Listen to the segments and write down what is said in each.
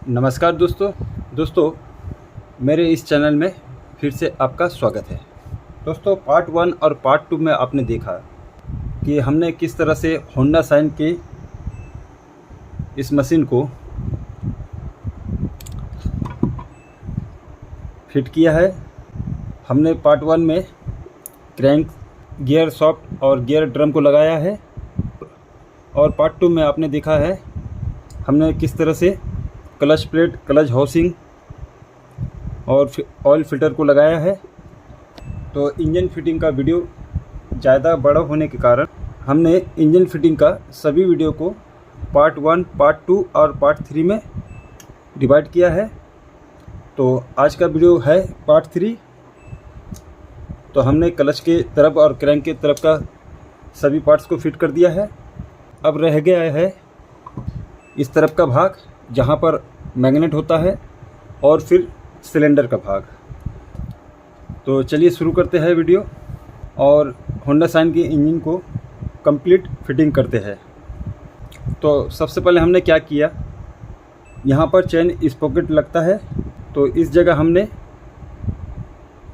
नमस्कार दोस्तों मेरे इस चैनल में फिर से आपका स्वागत है। दोस्तों पार्ट 1 और पार्ट 2 में आपने देखा कि हमने किस तरह से होंडा शाइन की इस मशीन को फिट किया है। हमने पार्ट 1 में क्रैंक, गियर सॉफ्ट और गियर ड्रम को लगाया है और पार्ट 2 में आपने देखा है हमने किस तरह से क्लच प्लेट, क्लच हाउसिंग और ऑयल फिल्टर को लगाया है। तो इंजन फिटिंग का वीडियो ज़्यादा बड़ा होने के कारण हमने इंजन फिटिंग का सभी वीडियो को पार्ट 1, पार्ट 2 और पार्ट 3 में डिवाइड किया है। तो आज का वीडियो है पार्ट 3। तो हमने क्लच के तरफ और क्रैंक के तरफ का सभी पार्ट्स को फिट कर दिया है। अब रह गया है इस तरफ का भाग जहाँ पर मैग्नेट होता है और फिर सिलेंडर का भाग। तो चलिए शुरू करते हैं वीडियो और होंडा शाइन की इंजन को कंप्लीट फिटिंग करते हैं। तो सबसे पहले हमने क्या किया, यहाँ पर चेन स्पॉकेट लगता है तो इस जगह हमने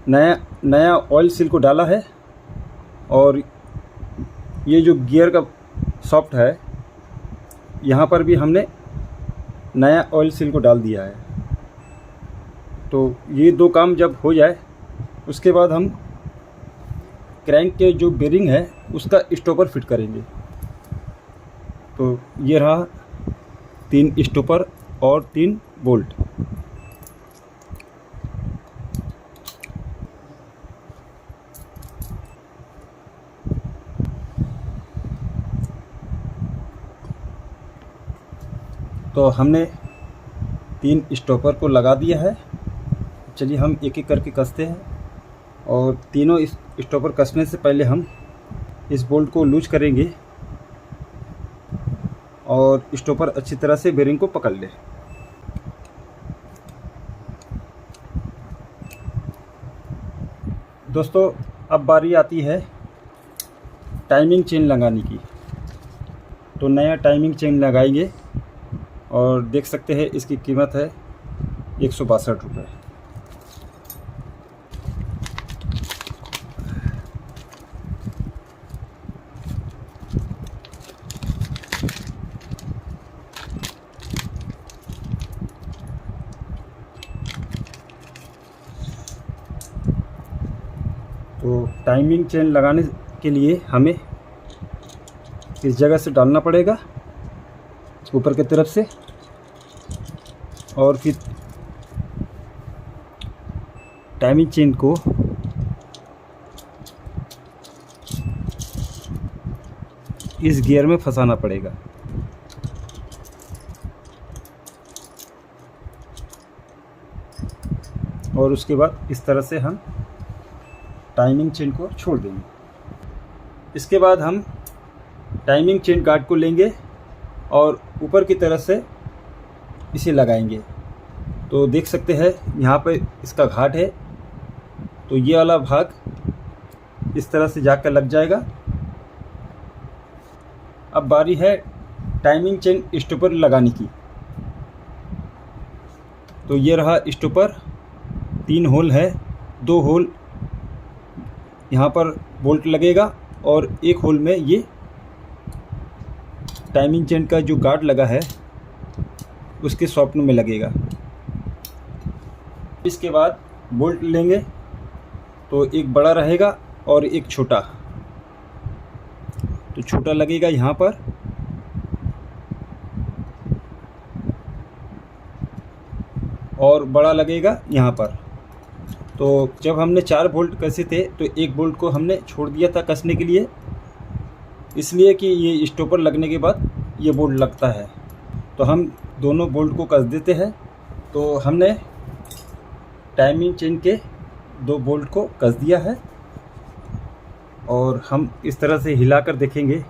नया ऑयल सील को डाला है और ये जो गियर का सॉफ्ट है यहाँ पर भी हमने नया ऑयल सील को डाल दिया है। तो ये दो काम जब हो जाए उसके बाद हम क्रैंक के जो बेरिंग है उसका स्टॉपर फिट करेंगे। तो ये रहा 3 स्टॉपर और 3 बोल्ट। तो हमने 3 स्टॉपर को लगा दिया है। चलिए हम एक एक करके कसते हैं और तीनों स्टॉपर कसने से पहले हम इस बोल्ट को लूज करेंगे और स्टॉपर अच्छी तरह से बेरिंग को पकड़ ले। दोस्तों अब बारी आती है टाइमिंग चेन लगाने की। तो नया टाइमिंग चेन लगाएंगे और देख सकते हैं इसकी कीमत है 162 रुपये। तो टाइमिंग चेन लगाने के लिए हमें इस जगह से डालना पड़ेगा ऊपर की तरफ से और फिर टाइमिंग चेन को इस गियर में फंसाना पड़ेगा। और उसके बाद इस तरह से हम टाइमिंग चेन को छोड़ देंगे। इसके बाद हम टाइमिंग चेन गार्ड को लेंगे और ऊपर की तरफ से इसे लगाएंगे। तो देख सकते हैं यहाँ पे इसका घाट है तो ये वाला भाग इस तरह से जाकर लग जाएगा। अब बारी है टाइमिंग चेन स्टॉपर लगाने की। तो ये रहा स्टॉपर, 3 होल है, 2 होल यहाँ पर बोल्ट लगेगा और 1 होल में ये टाइमिंग चेन का जो गार्ड लगा है उसके सॉफ्ट में लगेगा। इसके बाद बोल्ट लेंगे तो एक बड़ा रहेगा और एक छोटा। तो छोटा लगेगा यहाँ पर और बड़ा लगेगा यहाँ पर। तो जब हमने 4 बोल्ट कसे थे तो 1 बोल्ट को हमने छोड़ दिया था कसने के लिए, इसलिए कि ये स्टॉपर लगने के बाद ये बोल्ट लगता है। तो हम दोनों बोल्ट को कस देते हैं। तो हमने टाइमिंग चेन के 2 बोल्ट को कस दिया है और हम इस तरह से हिलाकर देखेंगे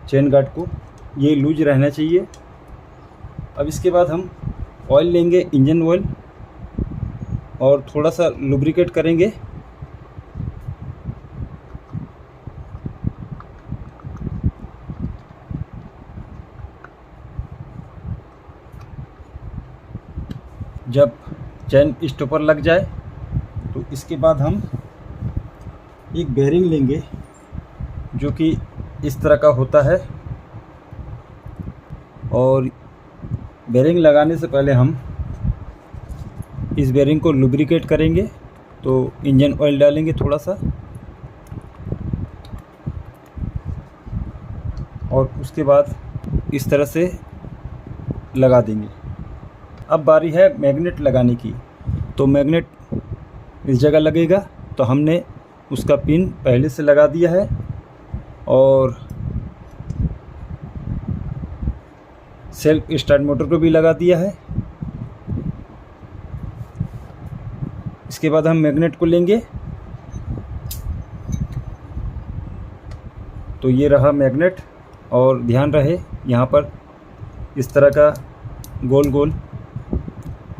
चेन गार्ड को, ये लूज रहना चाहिए। अब इसके बाद हम ऑयल लेंगे, इंजन ऑयल, और थोड़ा सा लुब्रिकेट करेंगे। जब चैन स्टॉपर लग जाए तो इसके बाद हम एक बेरिंग लेंगे जो कि इस तरह का होता है, और बेरिंग लगाने से पहले हम इस बेरिंग को लुब्रिकेट करेंगे। तो इंजन ऑयल डालेंगे थोड़ा सा, और उसके बाद इस तरह से लगा देंगे। अब बारी है मैग्नेट लगाने की। तो मैग्नेट इस जगह लगेगा, तो हमने उसका पिन पहले से लगा दिया है, और सेल्फ स्टार्ट मोटर को भी लगा दिया है। इसके बाद हम मैग्नेट को लेंगे। तो ये रहा मैग्नेट, और ध्यान रहे यहाँ पर इस तरह का गोल गोल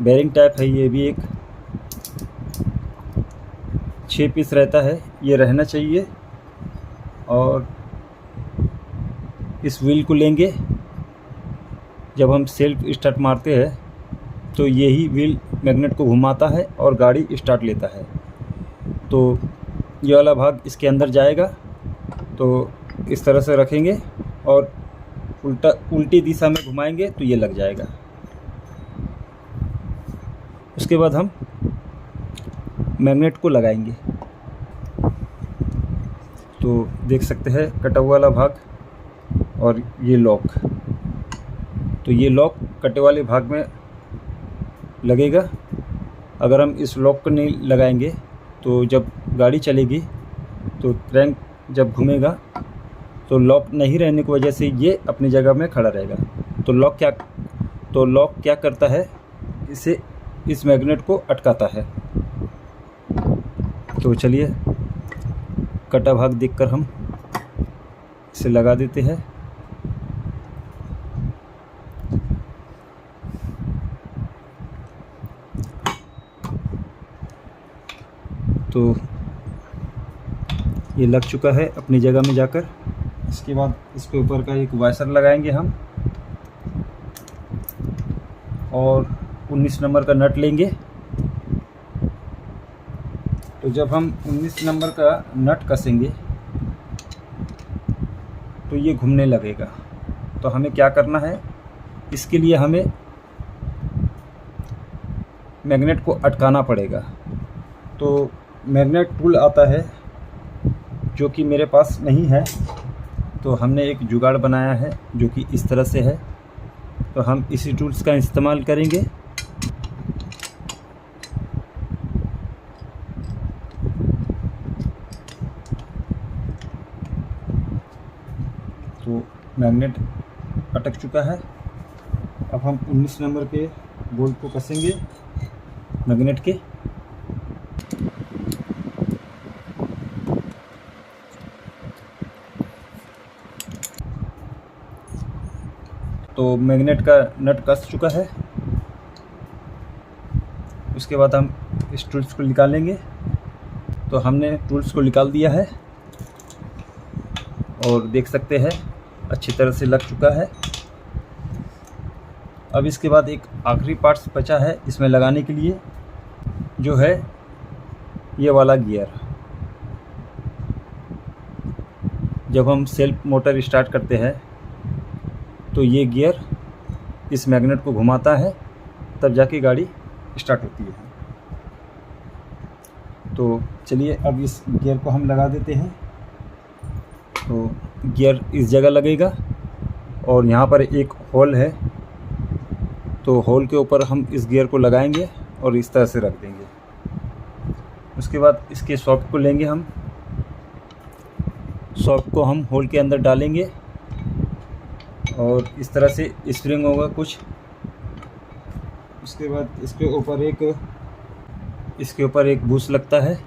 बेरिंग टाइप है, ये भी एक 6 पीस रहता है, ये रहना चाहिए। और इस व्हील को लेंगे, जब हम सेल्फ स्टार्ट मारते हैं तो यही व्हील मैग्नेट को घुमाता है और गाड़ी स्टार्ट लेता है। तो ये वाला भाग इसके अंदर जाएगा, तो इस तरह से रखेंगे और उल्टी दिशा में घुमाएंगे तो ये लग जाएगा। उसके बाद हम मैग्नेट को लगाएंगे। तो देख सकते हैं कटा हुआ वाला भाग और ये लॉक। तो ये लॉक कटे वाले भाग में लगेगा। अगर हम इस लॉक को नहीं लगाएंगे तो जब गाड़ी चलेगी तो क्रैंक जब घूमेगा तो लॉक नहीं रहने की वजह से ये अपनी जगह में खड़ा रहेगा। तो लॉक क्या करता है, इसे इस मैग्नेट को अटकाता है। तो चलिए कटा भाग देखकर हम इसे लगा देते हैं। तो ये लग चुका है अपनी जगह में जाकर। इसके बाद इसके ऊपर का एक वाइसर लगाएंगे हम, और 19 नंबर का नट लेंगे। तो जब हम 19 नंबर का नट कसेंगे तो ये घूमने लगेगा। तो हमें क्या करना है, इसके लिए हमें मैग्नेट को अटकाना पड़ेगा। तो मैग्नेट टूल आता है जो कि मेरे पास नहीं है, तो हमने एक जुगाड़ बनाया है जो कि इस तरह से है। तो हम इसी टूल्स का इस्तेमाल करेंगे। तो मैग्नेट अटक चुका है। अब हम 19 नंबर के बोल्ट को कसेंगे मैग्नेट के। तो मैग्नेट का नट कस चुका है। उसके बाद हम इस टूल्स को निकालेंगे। तो हमने टूल्स को निकाल दिया है और देख सकते हैं अच्छी तरह से लग चुका है। अब इसके बाद एक आखिरी पार्ट्स बचा है इसमें लगाने के लिए, जो है ये वाला गियर। जब हम सेल्फ मोटर स्टार्ट करते हैं तो ये गियर इस मैग्नेट को घुमाता है, तब जाके गाड़ी स्टार्ट होती है। तो चलिए अब इस गियर को हम लगा देते हैं। तो गियर इस जगह लगेगा और यहाँ पर एक होल है, तो होल के ऊपर हम इस गियर को लगाएंगे और इस तरह से रख देंगे। उसके बाद इसके सॉफ्ट को लेंगे हम, सॉफ्ट को हम होल के अंदर डालेंगे और इस तरह से स्प्रिंग होगा कुछ। उसके बाद इसके ऊपर एक बूस्ट लगता है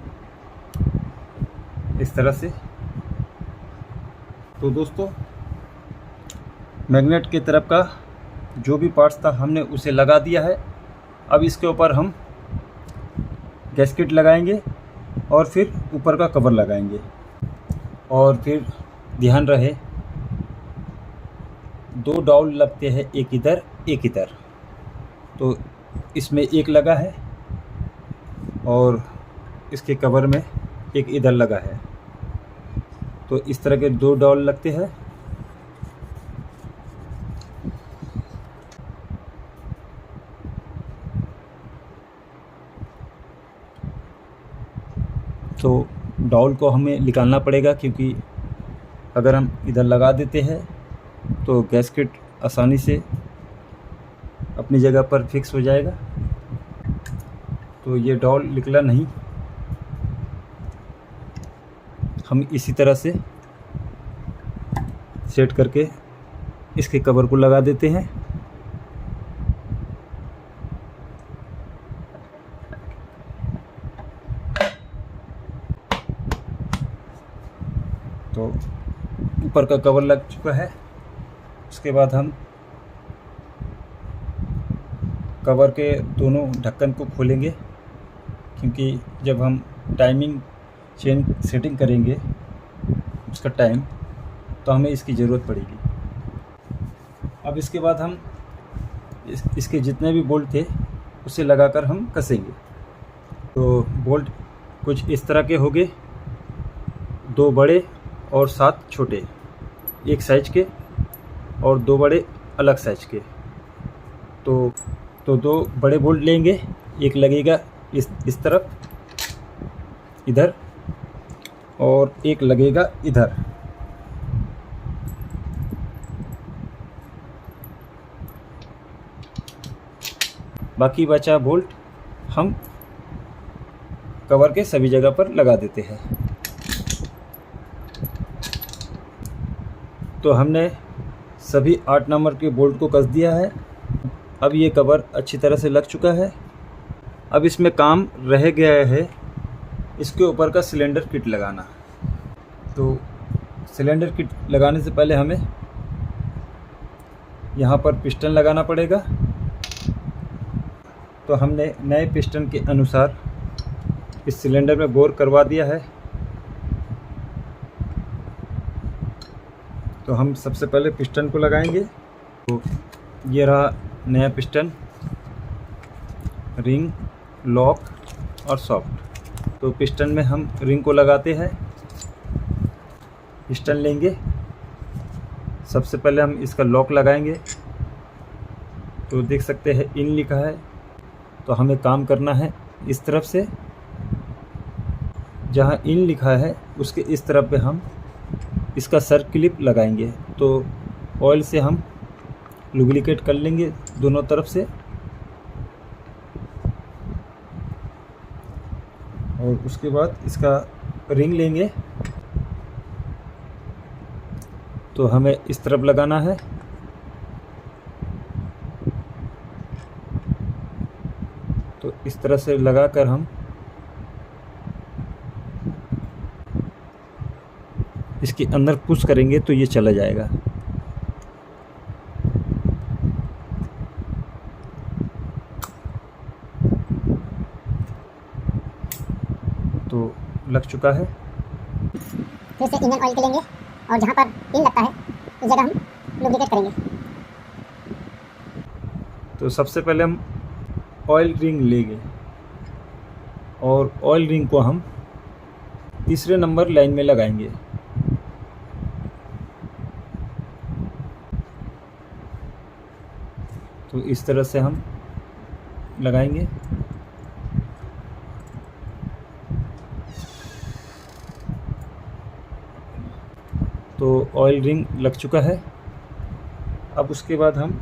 इस तरह से। तो दोस्तों मैग्नेट की तरफ का जो भी पार्ट्स था हमने उसे लगा दिया है। अब इसके ऊपर हम गैस्केट लगाएंगे और फिर ऊपर का कवर लगाएंगे। और फिर ध्यान रहे 2 डाउल लगते हैं, एक इधर एक इधर। तो इसमें एक लगा है और इसके कवर में एक इधर लगा है। तो इस तरह के 2 डॉल लगते हैं। तो डॉल को हमें निकालना पड़ेगा, क्योंकि अगर हम इधर लगा देते हैं तो गैस्केट आसानी से अपनी जगह पर फिक्स हो जाएगा। तो ये डॉल निकला नहीं, हम इसी तरह से सेट करके इसके कवर को लगा देते हैं। तो ऊपर का कवर लग चुका है। उसके बाद हम कवर के दोनों ढक्कन को खोलेंगे, क्योंकि जब हम टाइमिंग चेन सेटिंग करेंगे उसका टाइम, तो हमें इसकी ज़रूरत पड़ेगी। अब इसके बाद हम इसके जितने भी बोल्ट थे उसे लगाकर हम कसेंगे। तो बोल्ट कुछ इस तरह के होंगे, 2 बड़े और 7 छोटे, एक साइज के और 2 बड़े अलग साइज के। तो 2 बड़े बोल्ट लेंगे, एक लगेगा इस तरफ इधर और एक लगेगा इधर। बाकी बचा बोल्ट हम कवर के सभी जगह पर लगा देते हैं। तो हमने सभी 8 नंबर के बोल्ट को कस दिया है। अब ये कवर अच्छी तरह से लग चुका है। अब इसमें काम रह गया है इसके ऊपर का सिलेंडर किट लगाना। तो सिलेंडर किट लगाने से पहले हमें यहाँ पर पिस्टन लगाना पड़ेगा। तो हमने नए पिस्टन के अनुसार इस सिलेंडर में बोर करवा दिया है। तो हम सबसे पहले पिस्टन को लगाएंगे। तो ये रहा नया पिस्टन, रिंग, लॉक और सॉफ्ट। तो पिस्टन में हम रिंग को लगाते हैं। पिस्टन लेंगे, सबसे पहले हम इसका लॉक लगाएंगे। तो देख सकते हैं इन लिखा है, तो हमें काम करना है इस तरफ से। जहाँ इन लिखा है उसके इस तरफ पे हम इसका सर क्लिप लगाएंगे। तो ऑयल से हम लुब्रिकेट कर लेंगे दोनों तरफ से, और उसके बाद इसका रिंग लेंगे। तो हमें इस तरफ लगाना है। तो इस तरह से लगाकर हम इसके अंदर पुश करेंगे तो ये चला जाएगा। तो लग चुका है। फिर से इंजन ऑयल के लेंगे और जहाँ पर पिन लगता है उस जगह हम लुब्रिकेट करेंगे। तो सबसे पहले हम ऑयल रिंग लेंगे और ऑयल रिंग को हम तीसरे नंबर लाइन में लगाएंगे। तो इस तरह से हम लगाएंगे। तो ऑयल रिंग लग चुका है। अब उसके बाद हम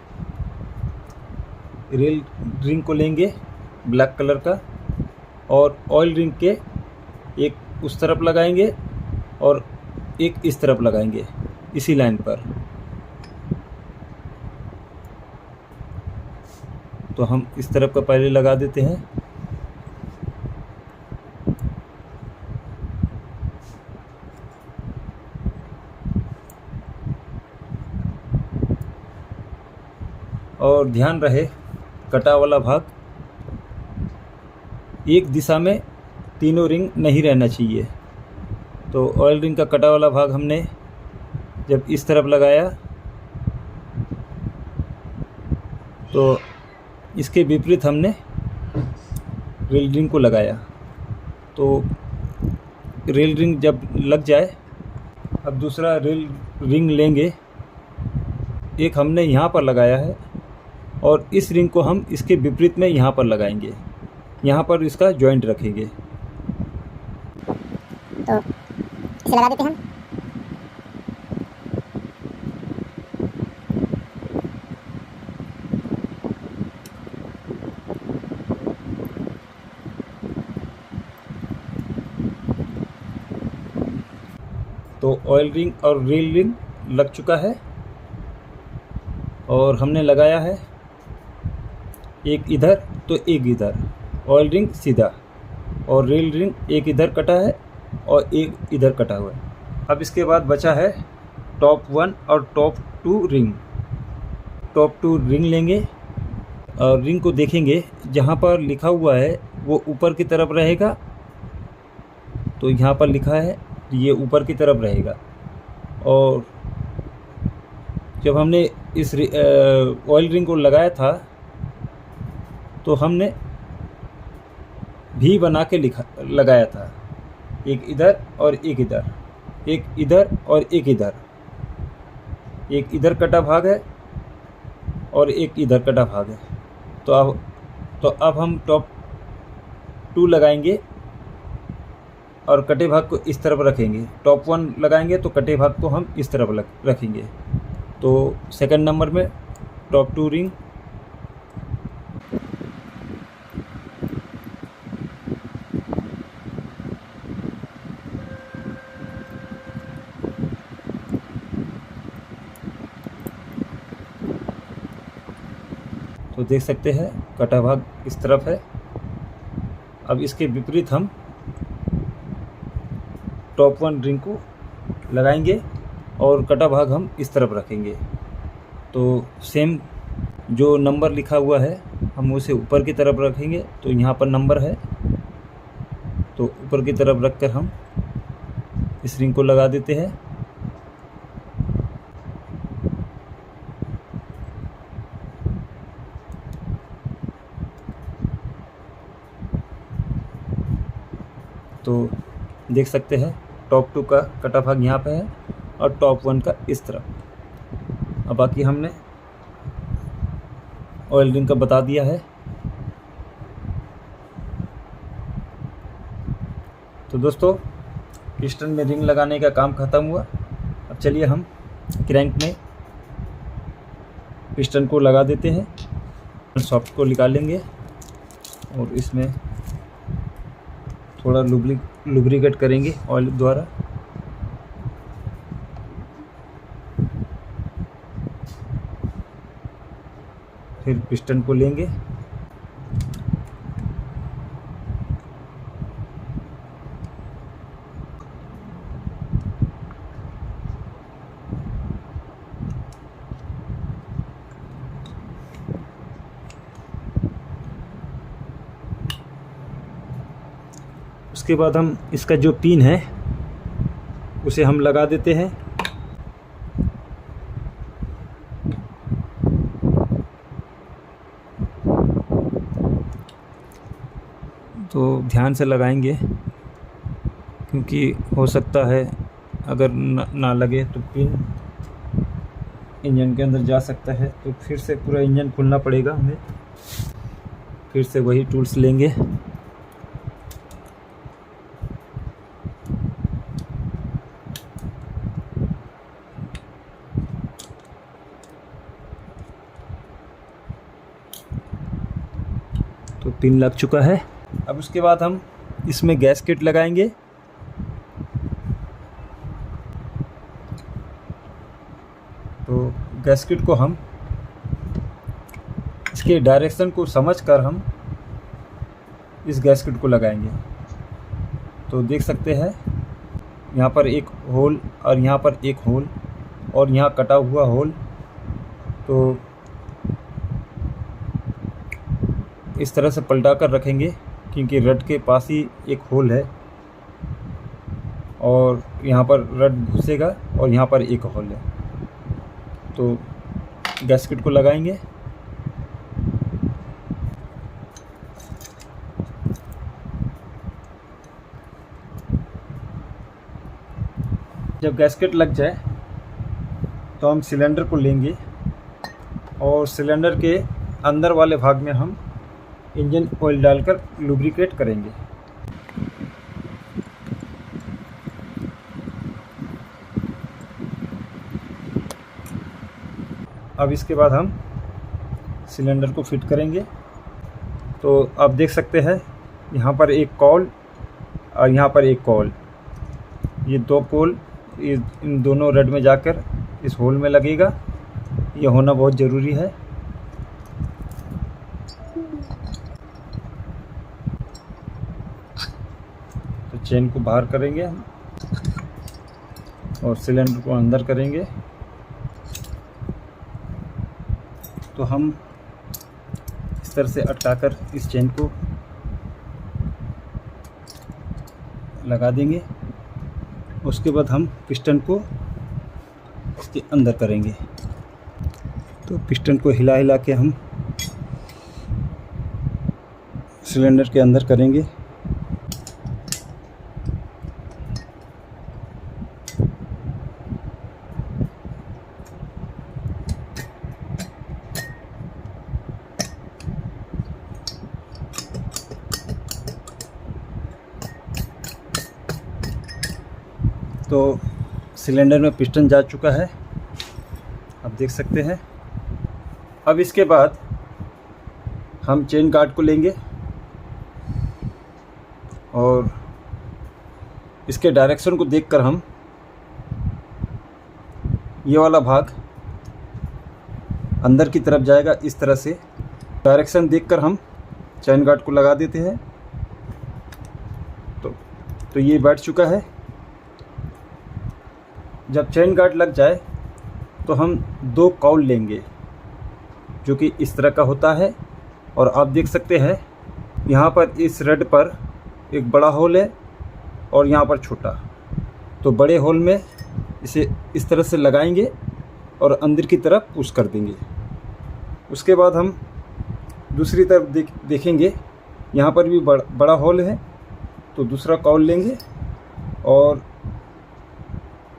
रेल रिंग को लेंगे ब्लैक कलर का, और ऑयल रिंग के एक उस तरफ लगाएंगे और एक इस तरफ लगाएंगे इसी लाइन पर। तो हम इस तरफ का पहले लगा देते हैं। और ध्यान रहे कटा वाला भाग एक दिशा में तीनों रिंग नहीं रहना चाहिए। तो ऑयल रिंग का कटा वाला भाग हमने जब इस तरफ लगाया तो इसके विपरीत हमने रेल रिंग को लगाया। तो रेल रिंग जब लग जाए, अब दूसरा रेल रिंग लेंगे। एक हमने यहाँ पर लगाया है और इस रिंग को हम इसके विपरीत में यहाँ पर लगाएंगे, यहाँ पर इसका जॉइंट रखेंगे। तो इसे लगा देते हैं हम। तो ऑयल रिंग और रेल रिंग लग चुका है और हमने लगाया है एक इधर तो एक इधर। ऑयल रिंग सीधा और रेल रिंग एक इधर कटा है और एक इधर कटा हुआ है। अब इसके बाद बचा है टॉप 1 और टॉप 2 रिंग। टॉप 2 रिंग लेंगे और रिंग को देखेंगे, जहाँ पर लिखा हुआ है वो ऊपर की तरफ रहेगा। तो यहाँ पर लिखा है ये ऊपर की तरफ रहेगा। और जब हमने इस ऑयल रिंग को लगाया था तो हमने भी बना के लगाया था, एक इधर और एक इधर, एक इधर और एक इधर। एक इधर कटा भाग है और एक इधर कटा भाग है। तो अब हम टॉप 2 लगाएंगे और कटे भाग को इस तरफ रखेंगे। टॉप 1 लगाएंगे तो कटे भाग को हम इस तरफ रखेंगे। तो सेकंड नंबर में टॉप 2 रिंग। तो देख सकते हैं कटा भाग इस तरफ है। अब इसके विपरीत हम टॉप 1 रिंग को लगाएंगे और कटा भाग हम इस तरफ रखेंगे। तो सेम जो नंबर लिखा हुआ है हम उसे ऊपर की तरफ रखेंगे। तो यहाँ पर नंबर है, तो ऊपर की तरफ रखकर हम इस रिंग को लगा देते हैं। तो देख सकते हैं टॉप 2 का कटा भाग यहाँ पे है और टॉप 1 का इस तरफ। अब बाकी हमने ऑयल रिंग का बता दिया है। तो दोस्तों पिस्टन में रिंग लगाने का काम ख़त्म हुआ। अब चलिए हम क्रैंक में पिस्टन को लगा देते हैं। सॉफ्ट को निकालेंगे और इसमें थोड़ा लुब्रिकेट करेंगे ऑयल द्वारा। फिर पिस्टन को लेंगे उसके बाद हम इसका जो पिन है उसे हम लगा देते हैं। तो ध्यान से लगाएंगे क्योंकि हो सकता है अगर ना लगे तो पिन इंजन के अंदर जा सकता है। तो फिर से पूरा इंजन खोलना पड़ेगा हमें। फिर से वही टूल्स लेंगे। तो पिन लग चुका है। अब उसके बाद हम इसमें गैस्केट लगाएंगे। तो गैस्केट को हम इसके डायरेक्शन को समझकर हम इस गैस्केट को लगाएंगे। तो देख सकते हैं यहाँ पर एक होल और यहाँ पर एक होल और यहाँ कटा हुआ होल। तो इस तरह से पलटा कर रखेंगे क्योंकि रड के पास ही एक होल है और यहाँ पर रड घुसेगा और यहाँ पर एक होल है। तो गैस्केट को लगाएंगे जब गैस्केट लग जाए तो हम सिलेंडर को लेंगे और सिलेंडर के अंदर वाले भाग में हम इंजन ऑयल डालकर लुब्रिकेट करेंगे। अब इसके बाद हम सिलेंडर को फिट करेंगे। तो आप देख सकते हैं यहाँ पर एक कॉल और यहाँ पर एक कॉल, ये दो कॉल इन दोनों रड में जाकर इस होल में लगेगा। ये होना बहुत ज़रूरी है। तो चेन को बाहर करेंगे हम और सिलेंडर को अंदर करेंगे। तो हम इस तरह से अटकाकर इस चेन को लगा देंगे। उसके बाद हम पिस्टन को इसके अंदर करेंगे। तो पिस्टन को हिला हिला के हम सिलेंडर के अंदर करेंगे। तो सिलेंडर में पिस्टन जा चुका है, आप देख सकते हैं। अब इसके बाद हम चेन गार्ड को लेंगे और इसके डायरेक्शन को देखकर हम ये वाला भाग अंदर की तरफ जाएगा। इस तरह से डायरेक्शन देखकर हम चेन गार्ड को लगा देते हैं। तो ये बैठ चुका है। जब चेन गार्ड लग जाए तो हम दो कॉल लेंगे जो कि इस तरह का होता है। और आप देख सकते हैं यहाँ पर इस रड पर एक बड़ा होल है और यहाँ पर छोटा। तो बड़े होल में इसे इस तरह से लगाएंगे और अंदर की तरफ पुश कर देंगे। उसके बाद हम दूसरी तरफ देखेंगे, यहाँ पर भी बड़ा होल है। तो दूसरा कॉल लेंगे और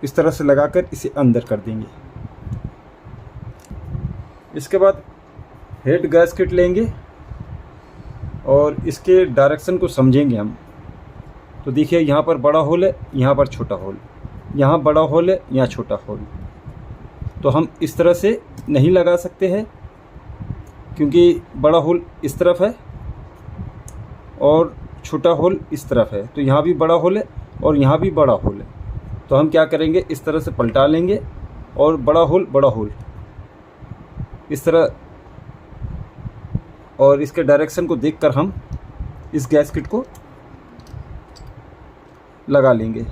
इस तरह से लगाकर इसे अंदर कर देंगे। इसके बाद हेड गैस्केट लेंगे और इसके डायरेक्शन को समझेंगे हम। तो देखिए यहाँ पर बड़ा होल है, यहाँ पर छोटा होल, यहाँ बड़ा होल है, यहाँ छोटा होल। तो हम इस तरह से नहीं लगा सकते हैं क्योंकि बड़ा होल इस तरफ है और छोटा होल इस तरफ है। तो यहाँ भी बड़ा होल है और यहाँ भी बड़ा होल है। तो हम क्या करेंगे, इस तरह से पलटा लेंगे और बड़ा होल इस तरह, और इसके डायरेक्शन को देखकर हम इस गैस्केट को लगा लेंगे।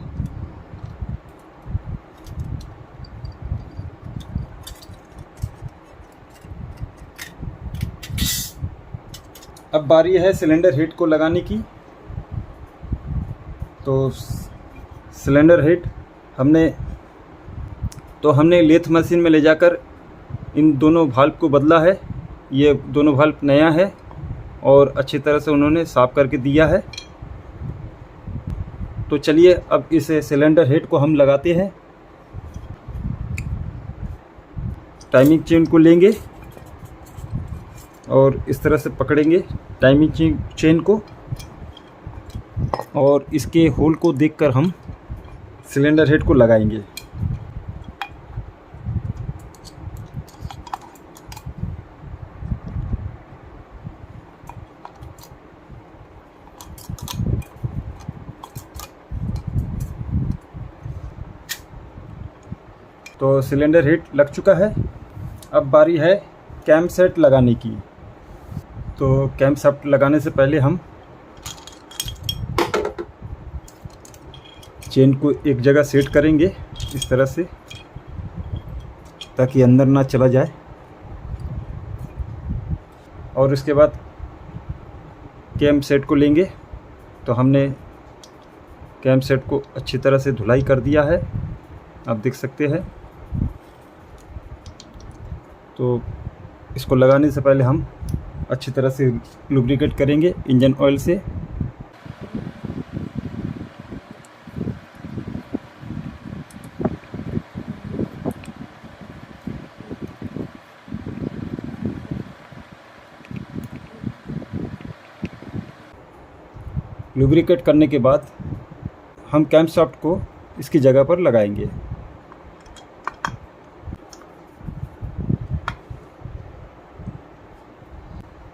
अब बारी है सिलेंडर हेड को लगाने की। तो सिलेंडर हेड हमने लेथ मशीन में ले जाकर इन दोनों भाल्व को बदला है। ये दोनों भाल्व नया है और अच्छी तरह से उन्होंने साफ़ करके दिया है। तो चलिए अब इस सिलेंडर हेड को हम लगाते हैं। टाइमिंग चेन को लेंगे और इस तरह से पकड़ेंगे टाइमिंग चेन को और इसके होल को देखकर हम सिलेंडर हेड को लगाएंगे। तो सिलेंडर हेड लग चुका है। अब बारी है कैम सेट लगाने की। तो कैम सेट लगाने से पहले हम चेन को एक जगह सेट करेंगे इस तरह से ताकि अंदर ना चला जाए। और उसके बाद कैम सेट को लेंगे। तो हमने कैम सेट को अच्छी तरह से धुलाई कर दिया है, आप देख सकते हैं। तो इसको लगाने से पहले हम अच्छी तरह से लुब्रिकेट करेंगे इंजन ऑयल से। लुब्रिकेट करने के बाद हम कैमशाफ्ट को इसकी जगह पर लगाएंगे।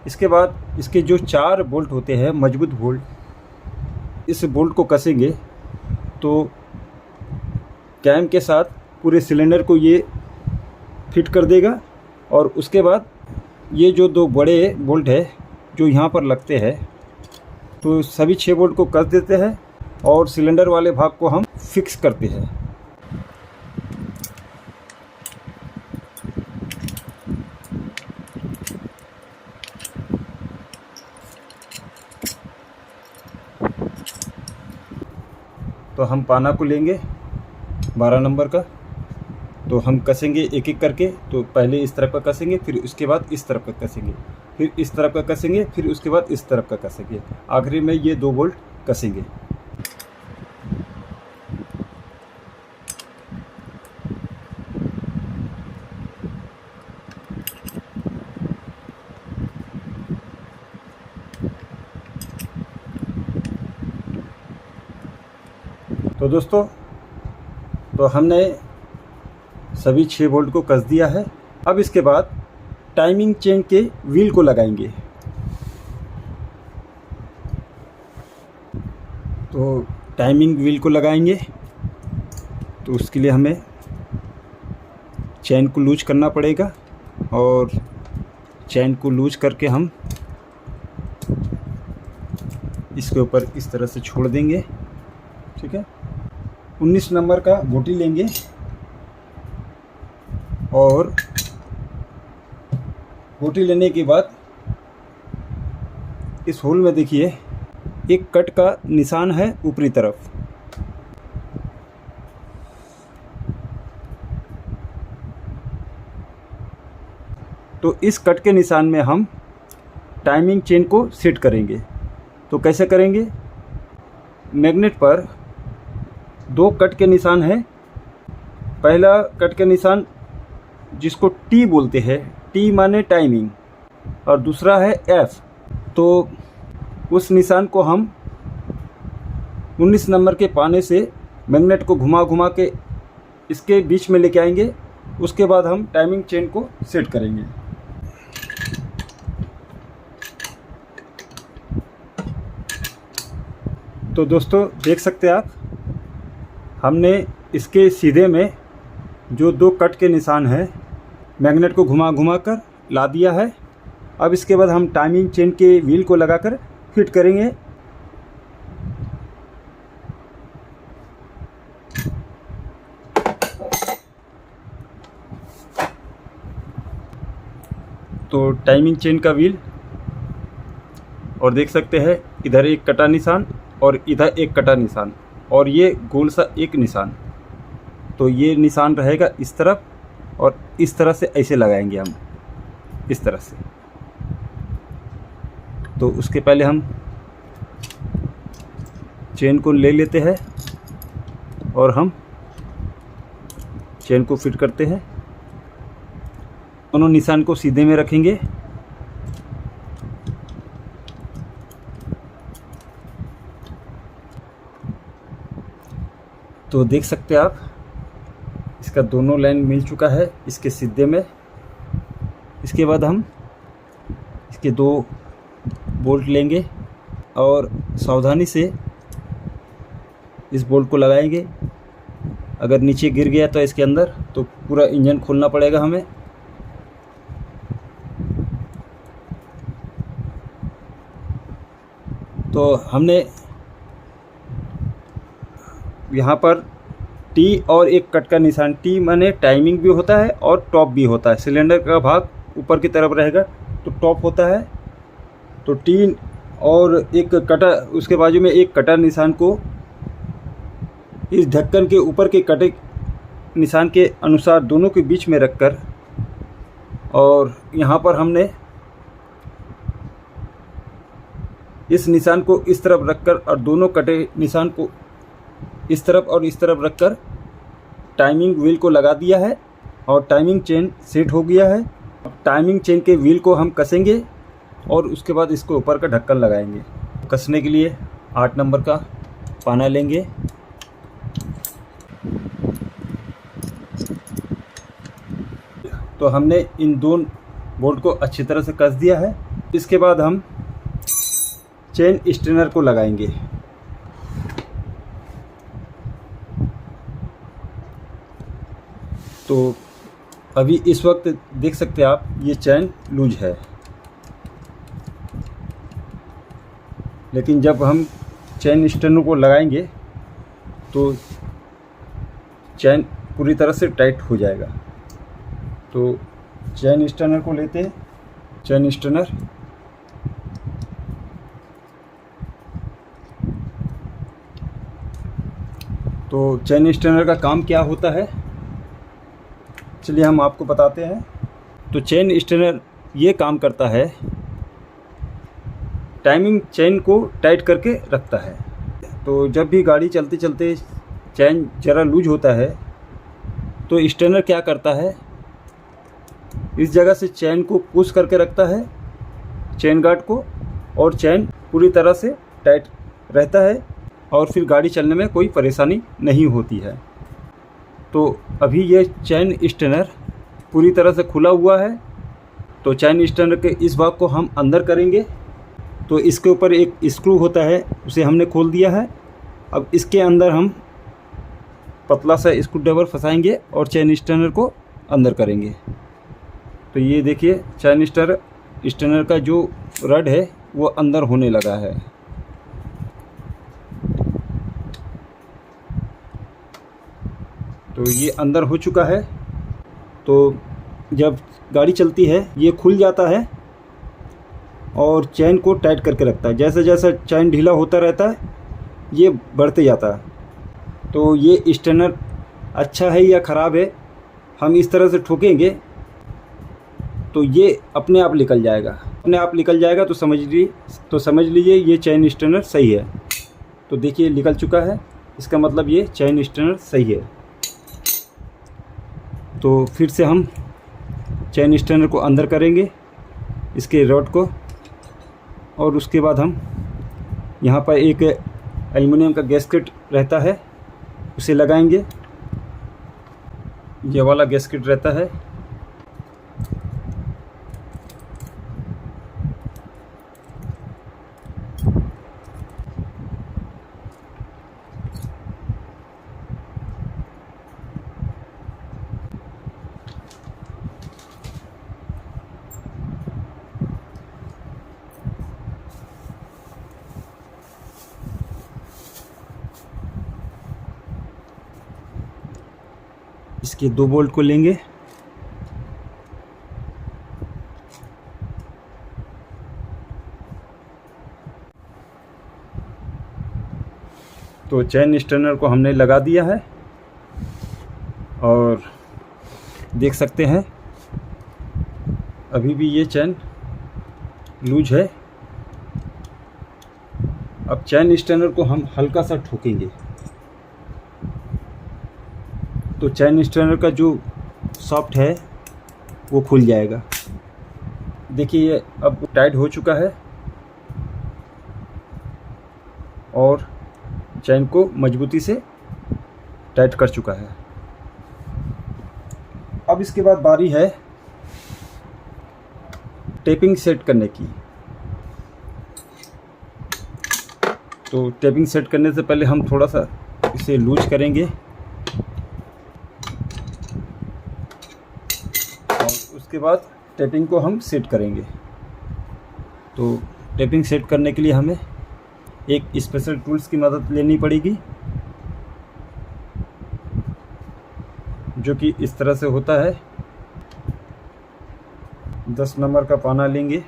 इसके बाद इसके जो 4 बोल्ट होते हैं, मजबूत बोल्ट, इस बोल्ट को कसेंगे तो कैम के साथ पूरे सिलेंडर को ये फिट कर देगा। और उसके बाद ये जो 2 बड़े बोल्ट है जो यहाँ पर लगते हैं, तो सभी 6 बोल्ट को कस देते हैं और सिलेंडर वाले भाग को हम फिक्स करते हैं। तो हम पाना को लेंगे 12 नंबर का, तो हम कसेंगे एक एक करके। तो पहले इस तरफ का कसेंगे, फिर उसके बाद इस तरफ का कसेंगे, फिर इस तरफ का कसेंगे, फिर उसके बाद इस तरफ का कसेंगे। आखिरी में ये 2 बोल्ट कसेंगे। तो दोस्तों, तो हमने सभी 6 बोल्ट को कस दिया है। अब इसके बाद टाइमिंग चेन के व्हील को लगाएंगे। तो टाइमिंग व्हील को लगाएंगे तो उसके लिए हमें चेन को लूज करना पड़ेगा और चेन को लूज करके हम इसके ऊपर इस तरह से छोड़ देंगे। ठीक है। 19 नंबर का गोटी लेंगे और गोटी लेने के बाद इस होल में देखिए एक कट का निशान है ऊपरी तरफ। तो इस कट के निशान में हम टाइमिंग चेन को सेट करेंगे। तो कैसे करेंगे? मैग्नेट पर 2 कट के निशान है। पहला कट के निशान जिसको टी बोलते हैं, टी माने टाइमिंग, और दूसरा है एफ। तो उस निशान को हम 19 नंबर के पाने से मैग्नेट को घुमा घुमा के इसके बीच में लेके आएंगे। उसके बाद हम टाइमिंग चेन को सेट करेंगे। तो दोस्तों देख सकते हैं आप, हमने इसके सीधे में जो 2 कट के निशान है मैग्नेट को घुमा घुमा कर ला दिया है। अब इसके बाद हम टाइमिंग चेन के व्हील को लगाकर फिट करेंगे। तो टाइमिंग चेन का व्हील, और देख सकते हैं इधर एक कटा निशान और इधर एक कटा निशान और ये गोल सा एक निशान। तो ये निशान रहेगा इस तरफ और इस तरह से ऐसे लगाएंगे हम, इस तरह से। तो उसके पहले हम चेन को ले लेते हैं और हम चेन को फिट करते हैं। दोनों निशान को सीधे में रखेंगे। तो देख सकते हैं आप, इसका दोनों लाइन मिल चुका है इसके सीधे में। इसके बाद हम इसके 2 बोल्ट लेंगे और सावधानी से इस बोल्ट को लगाएंगे। अगर नीचे गिर गया तो इसके अंदर, तो पूरा इंजन खोलना पड़ेगा हमें। तो हमने यहाँ पर टी और एक कट का निशान, टी माने टाइमिंग भी होता है और टॉप भी होता है। सिलेंडर का भाग ऊपर की तरफ रहेगा तो टॉप होता है। तो टी और एक कटा, उसके बाजू में एक कटा निशान को इस ढक्कन के ऊपर के कटे निशान के अनुसार दोनों के बीच में रखकर, और यहाँ पर हमने इस निशान को इस तरफ रखकर और दोनों कटे निशान को इस तरफ और इस तरफ रखकर टाइमिंग व्हील को लगा दिया है और टाइमिंग चेन सेट हो गया है। टाइमिंग चेन के व्हील को हम कसेंगे और उसके बाद इसको ऊपर का ढक्कन लगाएंगे। कसने के लिए 8 नंबर का पाना लेंगे। तो हमने इन दोनों बोल्ट को अच्छी तरह से कस दिया है। इसके बाद हम चेन स्ट्रेनर को लगाएंगे। तो अभी इस वक्त देख सकते हैं आप, ये चैन लूज है, लेकिन जब हम चैन स्ट्रेनर को लगाएंगे तो चैन पूरी तरह से टाइट हो जाएगा। तो चैन स्ट्रेनर को लेते हैं। चैन स्ट्रेनर, तो चैन स्ट्रेनर का काम क्या होता है, चलिए हम आपको बताते हैं। तो चैन स्ट्रेनर ये काम करता है, टाइमिंग चैन को टाइट करके रखता है। तो जब भी गाड़ी चलते चलते चैन ज़रा लूज होता है तो स्ट्रेनर क्या करता है, इस जगह से चैन को पुश करके रखता है, चैन गार्ड को, और चैन पूरी तरह से टाइट रहता है और फिर गाड़ी चलने में कोई परेशानी नहीं होती है। तो अभी ये चैन स्ट्रेनर पूरी तरह से खुला हुआ है। तो चैन स्ट्रेनर के इस भाग को हम अंदर करेंगे। तो इसके ऊपर एक स्क्रू होता है, उसे हमने खोल दिया है। अब इसके अंदर हम पतला सा स्क्रू ड्राइवर फंसाएंगे और चैन स्ट्रेनर को अंदर करेंगे। तो ये देखिए, चैन स्ट्रेनर का जो रड है वो अंदर होने लगा है। तो ये अंदर हो चुका है। तो जब गाड़ी चलती है ये खुल जाता है और चैन को टाइट करके रखता है। जैसे जैसे चैन ढीला होता रहता है ये बढ़ते जाता है। तो ये स्ट्रेनर अच्छा है या ख़राब है, हम इस तरह से ठोकेंगे तो ये अपने आप निकल जाएगा। अपने आप निकल जाएगा तो समझ लीजिए ये चैन स्ट्रेनर सही है। तो देखिए निकल चुका है, इसका मतलब ये चैन स्ट्रेनर सही है। तो फिर से हम चैन स्ट्रेनर को अंदर करेंगे, इसके रॉड को, और उसके बाद हम यहाँ पर एक एल्युमिनियम का गैस्केट रहता है उसे लगाएंगे। ये वाला गैस्केट रहता है। इसके 2 बोल्ट को लेंगे। तो चैन स्ट्रेनर को हमने लगा दिया है और देख सकते हैं अभी भी ये चैन लूज है। अब चैन स्ट्रेनर को हम हल्का सा ठोकेंगे तो चैन स्ट्रेनर का जो सॉफ्ट है वो खुल जाएगा। देखिए ये अब टाइट हो चुका है और चैन को मजबूती से टाइट कर चुका है। अब इसके बाद बारी है टेपिंग सेट करने की। तो टेपिंग सेट करने से पहले हम थोड़ा सा इसे लूज करेंगे और उसके बाद टेपिंग को हम सेट करेंगे। तो टेपिंग सेट करने के लिए हमें एक स्पेशल टूल्स की मदद लेनी पड़ेगी, जो कि इस तरह से होता है। 10 नंबर का पाना लेंगे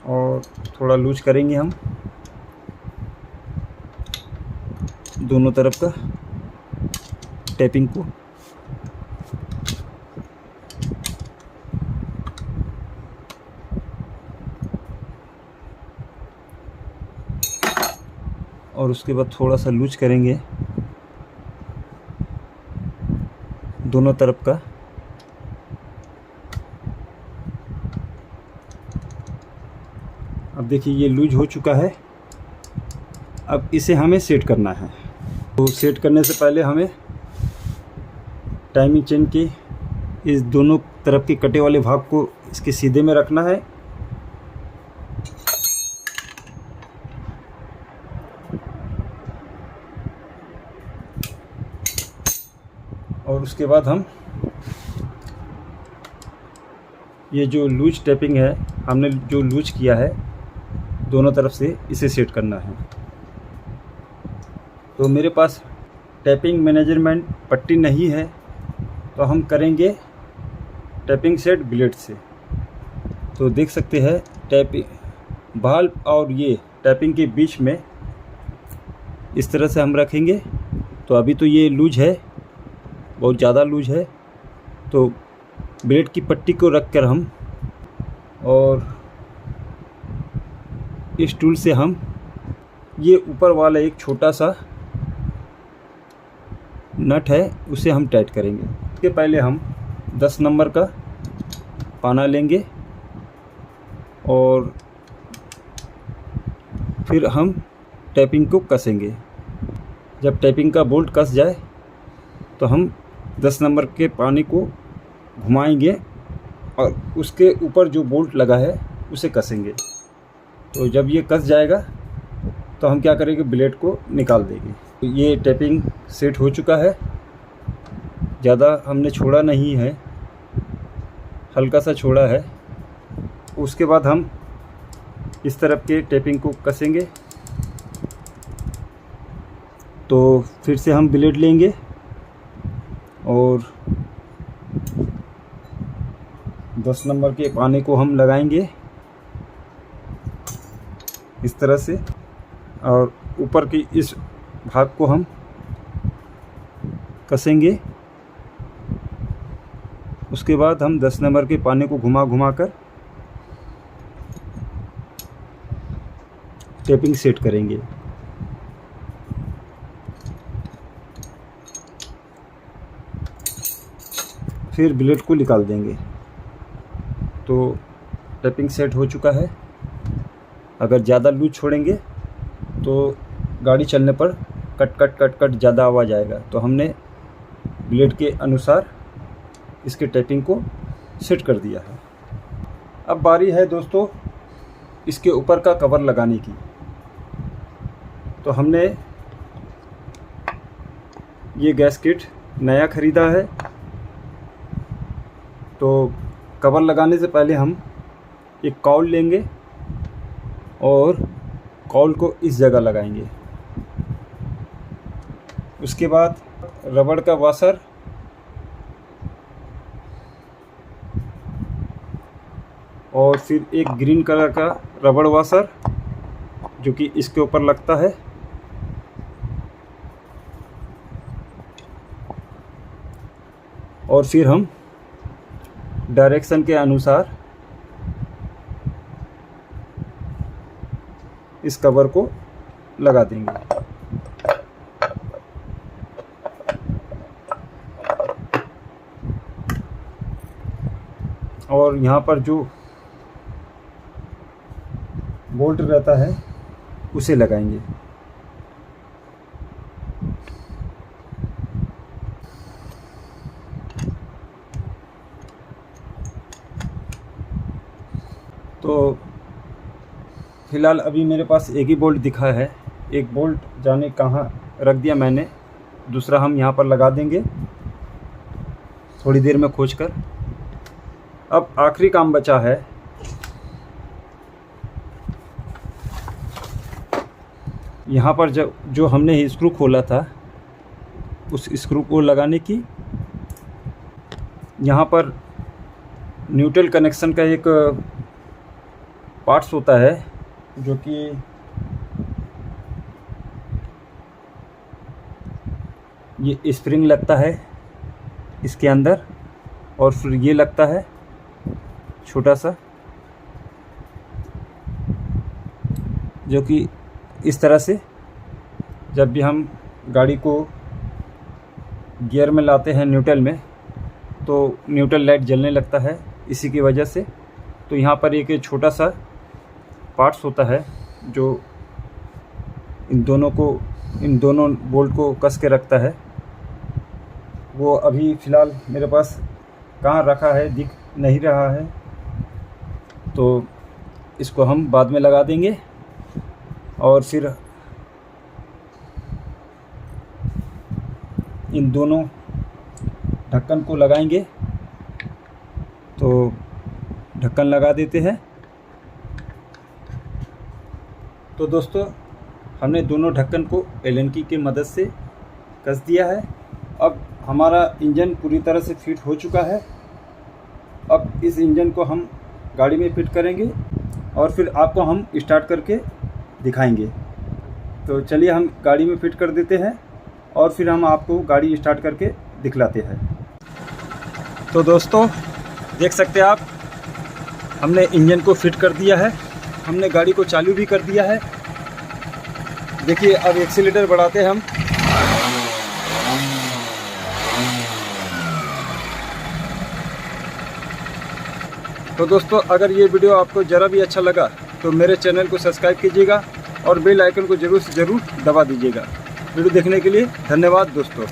और थोड़ा लूज करेंगे हम दोनों तरफ का टेपिंग को। और उसके बाद थोड़ा सा लूज करेंगे दोनों तरफ का। अब देखिए ये लूज हो चुका है अब इसे हमें सेट करना है। तो सेट करने से पहले हमें टाइमिंग चेन के इस दोनों तरफ के कटे वाले भाग को इसके सीधे में रखना है। और उसके बाद हम ये जो लूज टेपिंग है, हमने जो लूज किया है दोनों तरफ से, इसे सेट करना है। तो मेरे पास टैपिंग मैनेजमेंट पट्टी नहीं है, तो हम करेंगे टैपिंग सेट ब्लेड से। तो देख सकते हैं टैपिंग बाल्ब और ये टैपिंग के बीच में इस तरह से हम रखेंगे। तो अभी तो ये लूज है, बहुत ज़्यादा लूज है, तो ब्लेड की पट्टी को रख कर हम और इस टूल से हम ये ऊपर वाला एक छोटा सा नट है उसे हम टाइट करेंगे। इसके पहले हम 10 नंबर का पाना लेंगे और फिर हम टैपिंग को कसेंगे। जब टैपिंग का बोल्ट कस जाए तो हम 10 नंबर के पाने को घुमाएंगे और उसके ऊपर जो बोल्ट लगा है उसे कसेंगे। तो जब ये कस जाएगा तो हम क्या करेंगे, ब्लेड को निकाल देंगे। तो ये टैपिंग सेट हो चुका है, ज़्यादा हमने छोड़ा नहीं है, हल्का सा छोड़ा है। उसके बाद हम इस तरफ के टैपिंग को कसेंगे। तो फिर से हम ब्लेड लेंगे और 10 नंबर के पाने को हम लगाएंगे इस तरह से, और ऊपर की इस भाग को हम कसेंगे। उसके बाद हम 10 नंबर के पाने को घुमा घुमा कर टैपिंग सेट करेंगे। फिर ब्लेड को निकाल देंगे। तो टैपिंग सेट हो चुका है। अगर ज़्यादा लूज छोड़ेंगे तो गाड़ी चलने पर कट कट कट कट ज़्यादा आवाज़ आएगा। तो हमने ब्लेड के अनुसार इसके टैपिंग को सेट कर दिया है। अब बारी है दोस्तों इसके ऊपर का कवर लगाने की। तो हमने ये गैस्केट नया ख़रीदा है। तो कवर लगाने से पहले हम एक कॉल लेंगे और कॉल को इस जगह लगाएंगे। उसके बाद रबड़ का वाशर और फिर एक ग्रीन कलर का रबड़ वाशर जो कि इसके ऊपर लगता है। और फिर हम डायरेक्शन के अनुसार इस कवर को लगा देंगे। और यहाँ पर जो बोल्ट रहता है उसे लगाएंगे। तो फ़िलहाल अभी मेरे पास एक ही बोल्ट दिखा है। एक बोल्ट जाने कहाँ रख दिया मैंने, दूसरा हम यहाँ पर लगा देंगे थोड़ी देर में खोज कर। अब आखिरी काम बचा है, यहाँ पर जो हमने स्क्रू खोला था उस स्क्रू को लगाने की। यहाँ पर न्यूट्रल कनेक्शन का एक पार्ट्स होता है जो कि ये स्प्रिंग लगता है इसके अंदर, और फिर ये लगता है छोटा सा जो कि इस तरह से जब भी हम गाड़ी को गियर में लाते हैं न्यूट्रल में तो न्यूट्रल लाइट जलने लगता है इसी की वजह से। तो यहाँ पर एक छोटा सा पार्ट्स होता है जो इन दोनों बोल्ट को कस के रखता है, वो अभी फ़िलहाल मेरे पास कहाँ रखा है दिख नहीं रहा है, तो इसको हम बाद में लगा देंगे। और फिर इन दोनों ढक्कन को लगाएंगे। तो ढक्कन लगा देते हैं। तो दोस्तों, हमने दोनों ढक्कन को एलन की की मदद से कस दिया है। अब हमारा इंजन पूरी तरह से फिट हो चुका है। अब इस इंजन को हम गाड़ी में फिट करेंगे और फिर आपको हम स्टार्ट करके दिखाएंगे। तो चलिए हम गाड़ी में फिट कर देते हैं और फिर हम आपको गाड़ी स्टार्ट करके दिखलाते हैं। तो दोस्तों, देख सकते हैं आप, हमने इंजन को फिट कर दिया है, हमने गाड़ी को चालू भी कर दिया है। देखिए, अब एक्सीलेटर बढ़ाते हैं हम। तो दोस्तों, अगर ये वीडियो आपको ज़रा भी अच्छा लगा तो मेरे चैनल को सब्सक्राइब कीजिएगा और बेल आइकन को ज़रूर से ज़रूर दबा दीजिएगा। वीडियो देखने के लिए धन्यवाद दोस्तों।